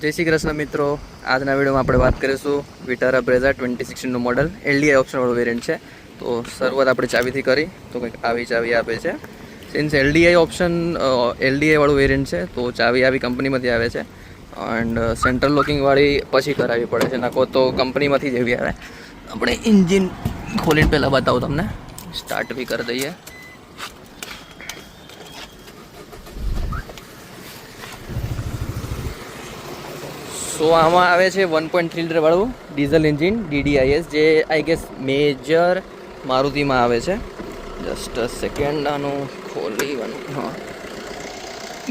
જય શ્રી કૃષ્ણ મિત્રો, આજના વિડીયોમાં આપણે વાત કરીશું વિટારા બ્રેઝા 2016નું મોડલ એલડીઆઈ ઓપ્શનવાળું વેરિયન્ટ છે. તો શરૂઆત આપણે ચાવીથી કરી તો કંઈક આવી ચાવી આપે છે. સિન્સ એલડીઆઈ વાળું વેરિયન્ટ છે તો ચાવી આવી કંપનીમાંથી આવે છે એન્ડ સેન્ટ્રલ લોકિંગવાળી પછી કરાવવી પડે છે, નાખો તો કંપનીમાંથી જ એવી આવે. આપણે ઇન્જિન ખોલીને પહેલાં બતાવું તમને, સ્ટાર્ટ બી કરી દઈએ. સો આમાં આવે છે 1.3 લીટર વાળું ડીઝલ એન્જિન DDIS, જે આઈ ગેસ મેજર મારુતિમાં આવે છે. જસ્ટ અ સેકન્ડ, આનું ખોલીવાનું. હા,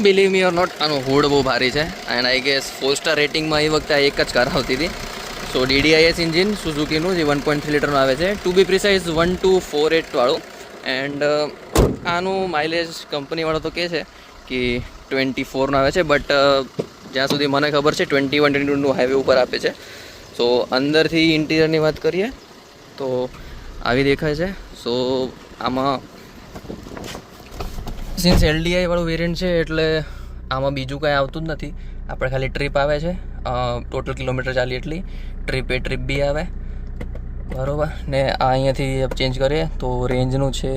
બિલીવ મી ઓર નોટ, આનું હુડ બહુ ભારી છે એન્ડ આઈ ગેસ 4 સ્ટાર રેટિંગમાં એ વખતે આ એક જ કાર આવતી હતી. સો DDIS એન્જિન સુઝુકીનું જે 1.3 લીટરનું આવે છે, ટુ બી પ્રિસાઇઝ 1248 વાળું. એન્ડ આનું માઇલેજ કંપનીવાળો તો કહે છે કે 24નું આવે છે, બટ જ્યાં સુધી મને ખબર છે 21-22નું હાઈવે ઉપર આપે છે. સો અંદરથી ઇન્ટિરિયરની વાત કરીએ તો આવી દેખાય છે. સો આમાં સિન્સ LDI વાળું વેરિયન્ટ છે એટલે આમાં બીજું કાંઈ આવતું જ નથી. આપણે ખાલી ટ્રીપ આવે છે, ટોટલ કિલોમીટર ચાલી એટલી ટ્રીપ બી આવે, બરાબર. ને આ અહીંયાથી ચેન્જ કરીએ તો રેન્જનું છે,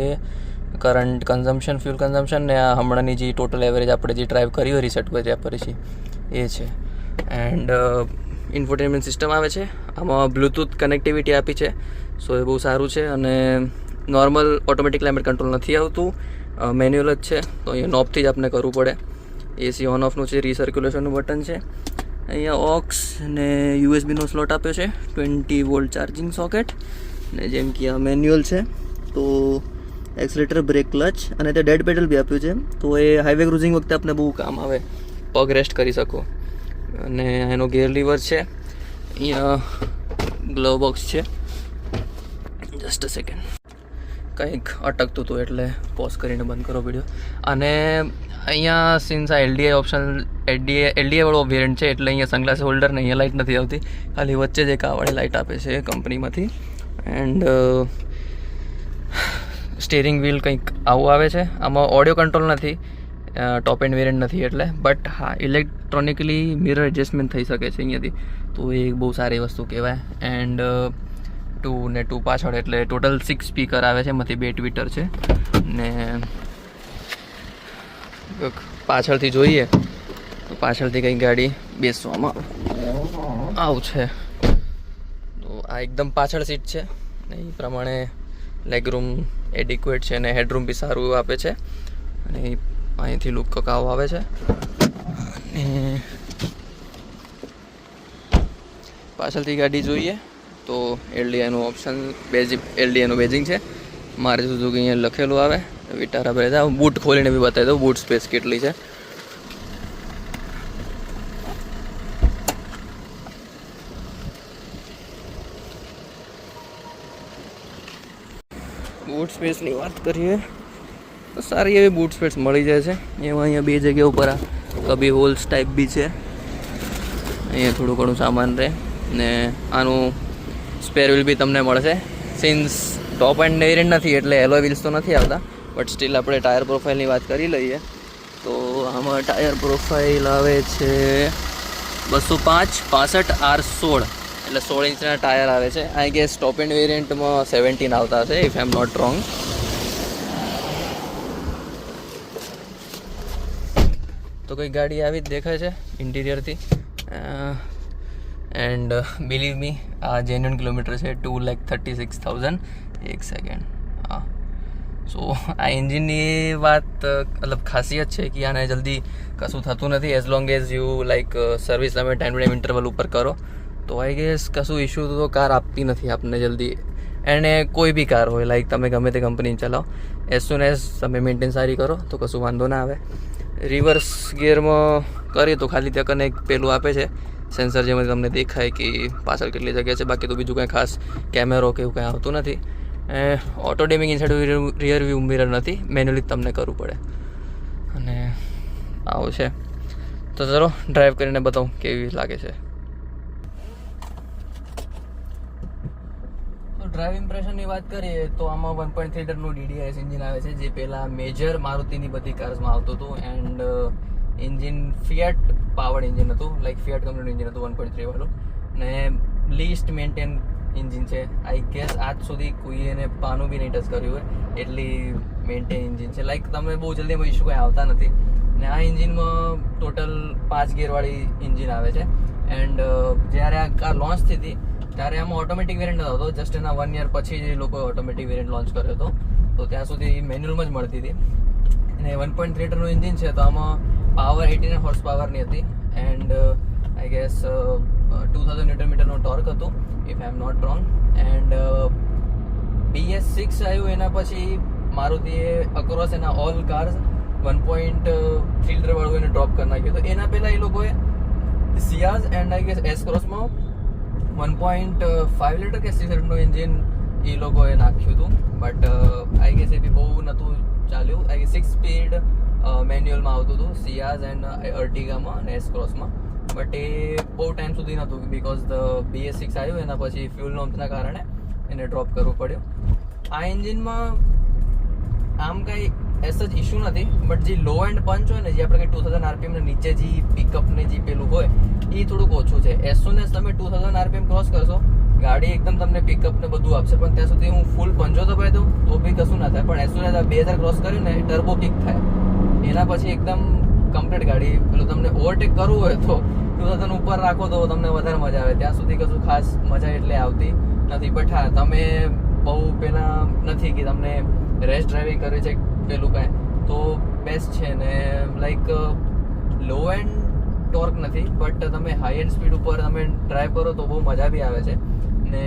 કરંટ કન્ઝમ્પશન, ફ્યુલ કન્ઝમ્પશન, ને આ હમણાંની જે ટોટલ એવરેજ આપણે જે ડ્રાઈવ કરી હોય રીસેટ કર્યા પછી એ છે. એન્ડ ઇન્ફોટેનમેન્ટ સિસ્ટમ આવે છે, આમાં બ્લૂટૂથ કનેક્ટિવિટી આપી છે. સો એ બહુ સારું છે. અને નોર્મલ ઓટોમેટિક ક્લાઇમેટ કંટ્રોલ નથી આવતું, મેન્યુઅલ જ છે. તો અહીંયા નોબથી જ આપણે કરવું પડે. એસી ઓન ઓફનું છે, રીસર્ક્યુલેશનનું બટન છે. અહીંયા ઓક્સ ને યુએસબીનો સ્લોટ આપ્યો છે, 20 વોલ્ટ ચાર્જિંગ સોકેટ. ને જેમ કે આ મેન્યુઅલ છે તો એક્સલેટર, બ્રેક, ક્લચ અને તે ડેડ પેડલ બી આપ્યું છે. તો એ હાઈવે ક્રુઝિંગ વખતે આપણે બહુ કામ આવે, પગ રેસ્ટ કરી શકો. અને એનો ગિયર લીવર છે, અહીંયા ગ્લવ બોક્સ છે. જસ્ટ અ સેકન્ડ, કંઈક અટકતું હતું એટલે પોઝ કરીને બંધ કરો વિડીયો. અને અહીંયા સિન્સ આ એલડીઆઈ વાળો વેરિયન્ટ છે એટલે અહીંયા સનગ્લાસ હોલ્ડર ને અહીંયા લાઇટ નથી આવતી, ખાલી વચ્ચે જ એક આવાળી લાઇટ આપે છે કંપનીમાંથી. એન્ડ સ્ટીરિંગ વ્હીલ કંઈક આવું આવે છે. આમાં ઓડિયો કંટ્રોલ નથી, ટોપ એન્ડ વેરિયન્ટ નથી એટલે, બટ હા ઇલેક્ટ્રોનિકલી મિરર એડજસ્ટમેન્ટ થઈ શકે છે અહીંયાથી, તો એ બહુ સારી વસ્તુ કહેવાય. એન્ડ 2 ને 2 પાછળ એટલે ટોટલ 6 સ્પીકર આવે છે, એમાંથી 2 ટ્વિટર છે. ને પાછળથી જોઈએ તો પાછળથી કંઈક ગાડી બેસવામાં આવું છે. તો આ એકદમ પાછળ સીટ છે ને એ પ્રમાણે લેગરૂમ એડિક્વેટ છે અને હેડરૂમ બી સારું એવું આપે છે. અને અહીંથી લુક કકાવ આવે છે. અને પાછળથી ગાડી જોઈએ તો એલડીઆઈનું ઓપ્શન એલડીઆઈનું બેજિંગ છે. મારે સુઝુકી અહીંયા લખેલું આવે વિટારા બ્રેઝા. બૂટ ખોલીને બી બતાવી દઉં બૂટ સ્પેસ કેટલી છે. બૂટ સ્પેસની વાત કરીએ તો સારી એવી બૂટ સ્પેસ મળી જાય છે. એમાં અહીંયા 2 જગ્યા ઉપર આ કબી હોલ્સ ટાઈપ બી છે, અહીંયા થોડું ઘણું સામાન રહે. ને આનું સ્પેર વ્હીલ બી તમને મળશે. સિન્સ ટોપ એન્ડ વેરિયન્ટ નથી એટલે એલોય વ્હીલ્સ તો નથી આવતા, બટ સ્ટીલ આપણે ટાયર પ્રોફાઇલની વાત કરી લઈએ તો આમાં ટાયર પ્રોફાઇલ આવે છે 205 65 R16, એટલે 16 ઇંચના ટાયર આવે છે. આઈ ગેસ ટોપ એન્ડ વેરિયન્ટમાં 17 આવતા હશે if I am not wrong. તો કોઈ ગાડી આવી જ દેખાય છે ઇન્ટિરિયરથી. એન્ડ બિલીવ મી આ જેન્યુઅન કિલોમીટર છે, 2,36,000. એક સેકન્ડ. હા, સો આ એન્જિનની વાત મતલબ ખાસિયત છે કે આને જલ્દી કશું થતું નથી as long as you like service તમે ટાઈમ ટુ ટાઈમ ઇન્ટરવલ ઉપર કરો તો આઈ ગેસ કશું ઇશ્યુ તો કાર આપતી નથી આપણને જલ્દી. એને કોઈ બી કાર હોય, લાઈક તમે ગમે તે કંપની ચલાવો, એઝ સુન એઝ તમે મેન્ટેન સારી કરો તો કશું વાંધો ના આવે. રિવર્સ ગિયરમાં કરીએ તો ખાલી ત્યાં કને એક પેલું આપે છે સેન્સર, જેમાં તમને દેખાય કે પાછળ કેટલી જગ્યા છે. બાકી તો બીજું કંઈ ખાસ કેમેરો કે એવું કંઈ આવતું નથી. Auto dimming inside rear view mirror નથી, મેન્યુઅલી તમને કરવું પડે. અને આવું છે. તો ચલો ડ્રાઈવ કરીને બતાવું કેવી લાગે છે. તો ડ્રાઈવ ઇમ્પ્રેશનની વાત કરીએ તો આમાં 1.3 લીટરનું DDIS એન્જિન આવે છે, જે પહેલાં મેજર મારુતિની બધી કાર્સમાં આવતું હતું. And engine Fiat powered engine હતું, લાઈક ફિયાટ કંપનીનું એન્જિન હતું 1.3 વાળું, ને લીસ્ટ મેન્ટેન એન્જિન છે. આઈ ગેસ આજ સુધી કોઈ એને પાનું બી નહીં ટચ કર્યું હોય એટલી મેન્ટેન એન્જિન છે. લાઈક તમે બહુ જલ્દી એમાં ઇશ્યુ કંઈ આવતા નથી. ને આ એન્જિનમાં ટોટલ 5 ગિયરવાળી એન્જિન આવે છે. એન્ડ જ્યારે આ કાર લોન્ચ થઈ હતી ત્યારે આમાં ઓટોમેટિક વેરિયન્ટ નતો, જસ્ટ એના 1 યર પછી જ એ લોકોએ ઓટોમેટિક વેરિયન્ટ લોન્ચ કર્યો હતો. તો ત્યાં સુધી મેન્યુઅલમાં જ મળતી હતી. અને 1.3 લીટરનું એન્જિન છે, તો આમાં પાવર 89 હોર્સ પાવરની હતી. એન્ડ આઈ ગેસ 2000 ન્યૂટન મીટરનું ટોર્ક હતું, if I am not wrong. And BS6 આવ્યું એના પછી મારુતિએ અક્રોસ એના ઓલ કાર્સ 1.3 લીટર વાળું એને ડ્રોપ કરી નાખ્યું. તો એના પહેલાં એ લોકોએ સિયાઝ એન્ડ આઈ ગેસ એસ ક્રોસમાં 1.5 લીટર કે 6 લીટરનું એન્જિન એ લોકોએ નાખ્યું હતું. બટ આઈ ગેસ એ બી બહુ નહોતું ચાલ્યું. આઈ ગેસ 6 સ્પીડ મેન્યુઅલમાં આવતું હતું સિયાઝ એન્ડ અર્ટિગામાં અને એસ ક્રોસમાં. બટ એ બહુ ટાઈમ સુધી નહોતું, બિકોઝ ધ BS6 આવ્યું એના પછી ફ્યુલ નોર્મ્સના કારણે એને ડ્રોપ કરવું પડ્યું. આ એન્જિનમાં આમ કાંઈ એસ જ ઇશ્યુ નથી, બટ જે લો એન્ડ પંચ હોય ને, જે આપણે 2000 RPM ને નીચે જે પિકઅપને જે પેલું હોય એ થોડુંક ઓછું છે. એઝ સુન એઝ તમે 2000 RPM ક્રોસ કરશો, ગાડી એકદમ તમને પિકઅપ ને બધું આપશે, પણ ત્યાં સુધી હું ફૂલ પંચો દબાવી દઉં તો બી કશું ના થાય. પણ એઝ સુન એઝ 2000 ક્રોસ કર્યું ને ટર્બો કિક થાય, એના પછી એકદમ કમ્પ્લીટ ગાડી પેલું તમને ઓવરટેક કરવું હોય તો 2000 ઉપર રાખો તો તમને વધારે મજા આવે. ત્યાં સુધી કશું ખાસ મજા એટલે આવતી નથી. બટ હા, તમે બહુ પેલા નથી કે તમને રેસ ડ્રાઇવિંગ કરવી છે પેલું કાંઈ, તો બેસ્ટ છે. ને લાઈક લો એન્ડ ટોર્ક નથી, બટ તમે હાઈ એન્ડ સ્પીડ ઉપર તમે ડ્રાઈવ કરો તો બહુ મજા બી આવે છે. ને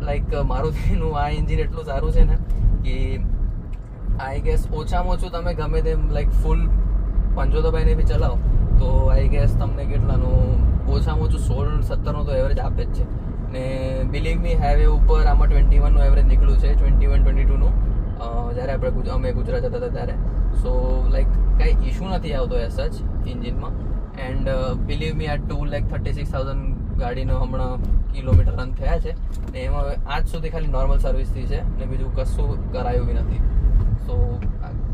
લાઈક મારુતિનું આ એન્જિન એટલું સારું છે ને કે આઈ ગેસ ઓછામાં ઓછું તમે ગમે તેમ લાઈક ફૂલ પંજો દબાઈને બી ચલાવો તો આઈ ગેસ તમને કેટલાનું ઓછામાં ઓછું 16-17નું તો એવરેજ આપે જ છે. ને બિલીવ મી, હાઈવે ઉપર આમાં 21નું એવરેજ નીકળ્યું છે, 21-22નું, જ્યારે અમે ગુજરાત જતા હતા ત્યારે. સો લાઈક કાંઈ ઇશ્યુ નથી આવતો એસ જ એન્જિનમાં. એન્ડ બિલીવ મી, આ 2,36,000 ગાડીનો હમણાં કિલોમીટર રન થયા છે. ને એમાં આજ સુધી ખાલી નોર્મલ સર્વિસ થઈ છે ને બીજું કશું કરાયું બી નથી. સો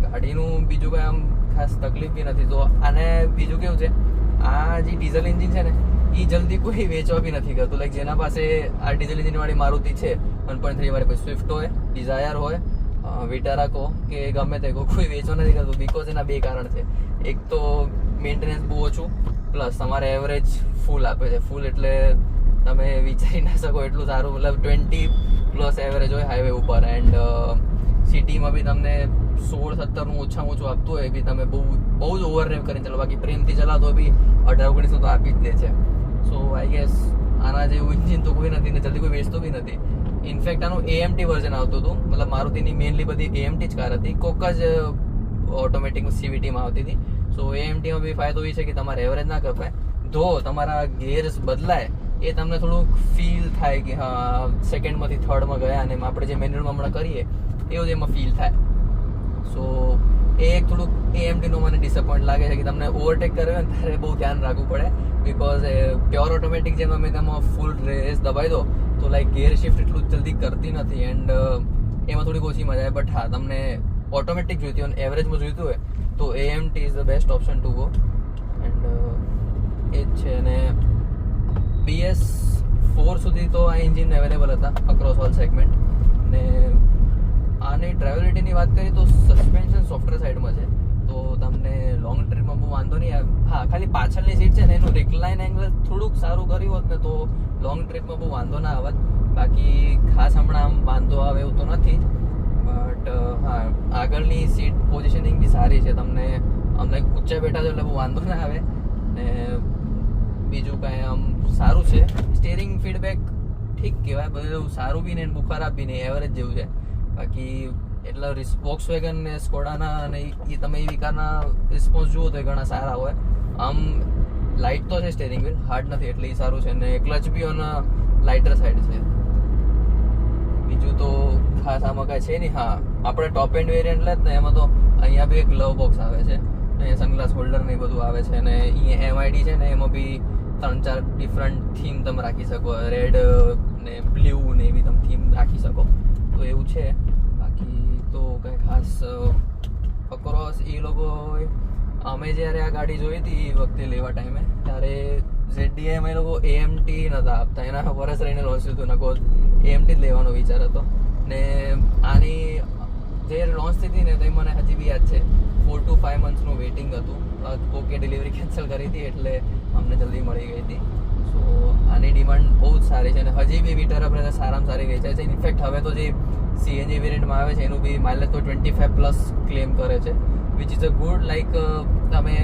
ગાડીનું બીજું કંઈ આમ ખાસ તકલીફ બી નથી. તો આને બીજું કેવું છે, આ જે ડીઝલ એન્જિન છે ને એ જલ્દી કોઈ વેચવા બી નથી કરતું. લાઈક જેના પાસે આ ડીઝલ એન્જિનવાળી મારુતિ છે 1.3 વાળી, પછી સ્વિફ્ટ હોય, ડિઝાયર હોય, વિટારા કહો કે ગમે તે કોઈ વેચવા નથી કરતું. બિકોઝ એના બે કારણ છે. એક તો મેન્ટેનન્સ બહુ ઓછું, પ્લસ તમારે એવરેજ ફૂલ આપે છે. ફૂલ એટલે તમે વિચારી ના શકો એટલું સારું, મતલબ 20+ એવરેજ હોય હાઈવે ઉપર. એન્ડ સિટીમાં બી તમને 16-17નું ઓછામાં ઓછું આપતું હોય બી તમે બહુ જ ઓવરરેવ કરીને ચલો, બાકી પ્રેમથી ચલાવતો બી 18-19 તો આપી જ દે છે. સો આઈ ગેસ આના જેવું એન્જિન તો કોઈ નથી ને જલ્દી કોઈ વેચતો બી નથી. ઇનફેક્ટ આનું AMT વર્ઝન આવતું હતું, મતલબ મારુતિની મેઇનલી બધી AMT જ કાર હતી, કોક જ ઓટોમેટિક CVTમાં આવતી હતી. સો AMTમાં બી ફાયદો એ છે કે તમારે એવરેજ ના કપાય, ધો તમારા ગેર્સ બદલાય એ તમને થોડુંક ફીલ થાય કે હા સેકન્ડમાંથી થર્ડમાં ગયા, અને આપણે જે મેન્યુઅલમાં હમણાં કરીએ એવું જ એમાં ફીલ થાય. સો એ એક થોડુંક AMTનું મને ડિસઅપોઇન્ટ લાગે છે કે તમને ઓવરટેક કર્યો ને ત્યારે બહુ ધ્યાન રાખવું પડે. બિકોઝ પ્યોર ઓટોમેટિક જેમ તમે તેમાં ફૂલ રેસ દબાવી દો તો લાઈક ગેર શિફ્ટ એટલું જલ્દી કરતી નથી. એન્ડ એમાં થોડીક ઓછી મજા આવે. બટ હા, તમને ઓટોમેટિક જોઈતી હોય અને એવરેજમાં જોઈતું હોય તો AMT is the best option to go. And એ જ છે. અને BS4 સુધી તો આ એન્જિન અવેલેબલ હતા અક્રોસ ઓલ સેગમેન્ટ. ને આની ડ્રાઇવેબિલિટીની વાત કરીએ તો સસ્પેન્શન સોફ્ટવેર સાઈડમાં છે, તો તમને લોંગ ટ્રીપમાં બહુ વાંધો નહીં આવે. હા, ખાલી પાછળની સીટ છે ને એનું રિક્લાઇન એંગલ થોડુંક સારું કર્યું હોત ને તો લોંગ ટ્રીપમાં બહુ વાંધો ના આવત. બાકી ખાસ હમણાં આમ વાંધો આવે એવું તો નથી. બટ હા, આગળની સીટ પોઝિશનિંગ બી સારી છે, તમને આમ લાઈક ઊંચા બેઠા છો એટલે બહુ વાંધો ના આવે. ને બીજું કાંઈ આમ સારું છે. સ્ટીયરિંગ ફીડબેક ઠીક કહેવાય, બધું સારું બી નહીં બહુ ખરાબ બી નહીં, એવરેજ જેવું છે. બાકી એટલા વોક્સવેગન ને સ્કોડાના અને એ તમે એવી કારના રિસ્પોન્સ જુઓ તો એ ઘણા સારા હોય. આમ લાઇટ તો છે સ્ટીયરિંગ વ્હીલ, હાર્ડ નથી એટલે એ સારું છે. અને clutch B on lighter side છે. બીજું તો ખાસ આમાં કાંઈ છે નહીં. હા, આપણે ટોપ એન્ડ વેરિયન્ટ લે ને એમાં તો અહીંયા બી એક ગ્લવ બોક્સ આવે છે, અહીંયા સનગ્લાસ હોલ્ડર ને એ બધું આવે છે. અને અહીંયા MID છે ને એમાં બી 3-4 ડિફરન્ટ થીમ તમે રાખી શકો, રેડ ને બ્લુ ને એવી તમે થીમ રાખી શકો, તો એવું છે. બાકી તો કંઈ ખાસ અક્રોસ એ લોકો અમે જ્યારે આ ગાડી જોઈ હતી એ વખતે લેવા ટાઈમે ત્યારે ZDM એ લોકો AMT નહોતા આપતા, એના વરસ રહીને લોન્ચ થયું હતું. નકો AMT જ લેવાનો વિચાર હતો. ને આની જ્યારે લોન્ચ થઈ હતી ને તો મને હજી બી યાદ છે 4 to 5 મંથ્સનું વેઇટિંગ હતું. ઓકે ડિલિવરી કેન્સલ કરી હતી એટલે અમને જલ્દી મળી ગઈ હતી. સો આની ડિમાન્ડ બહુ જ સારી છે અને હજી બી વિટારા બ્રેઝા સારામાં સારી વેચાય છે. ઇનફેક્ટ હવે તો જે CNG વેરિયન્ટમાં આવે છે એનું બી માઇલેજ તો 25+ ક્લેમ કરે છે, which is a good. Like તમે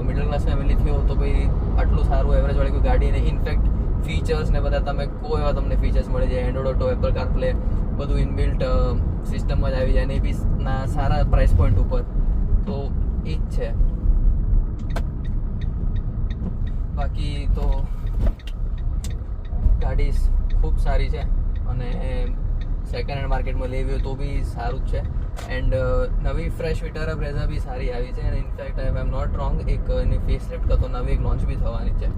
મિડલ ક્લાસ ફેમિલી થયો તો ભાઈ આટલું સારું એવરેજ વાળી કોઈ ગાડી નહીં. ઇનફેક્ટ ફીચર્સ ને બધા તમે કોઈ એવા તમને ફીચર્સ મળી જાય, એન્ડ્રોઇડ ઓટો, એપલ કારપ્લે બધું ઇનબિલ્ટ સિસ્ટમમાં જ આવી જાય ને એ બી સારા પ્રાઇસ પોઈન્ટ ઉપર. તો એ જ છે. બાકી તો ગાડી ખૂબ સારી છે અને સેકન્ડ હેન્ડ માર્કેટમાં લેવી હોય તો બી સારું જ છે. એન્ડ નવી ફ્રેશ વિટારા બ્રેઝા બી સારી આવી છે અને in fact I am not wrong એક એની ફેસ લિફ્ટ કરતો નવી એક લોન્ચ બી થવાની છે.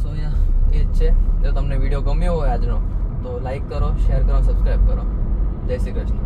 સો યા એ જ છે. જો તમને વિડીયો ગમ્યો હોય આજનો તો લાઈક કરો, શેર કરો, સબસ્ક્રાઈબ કરો. જય શ્રી કૃષ્ણ.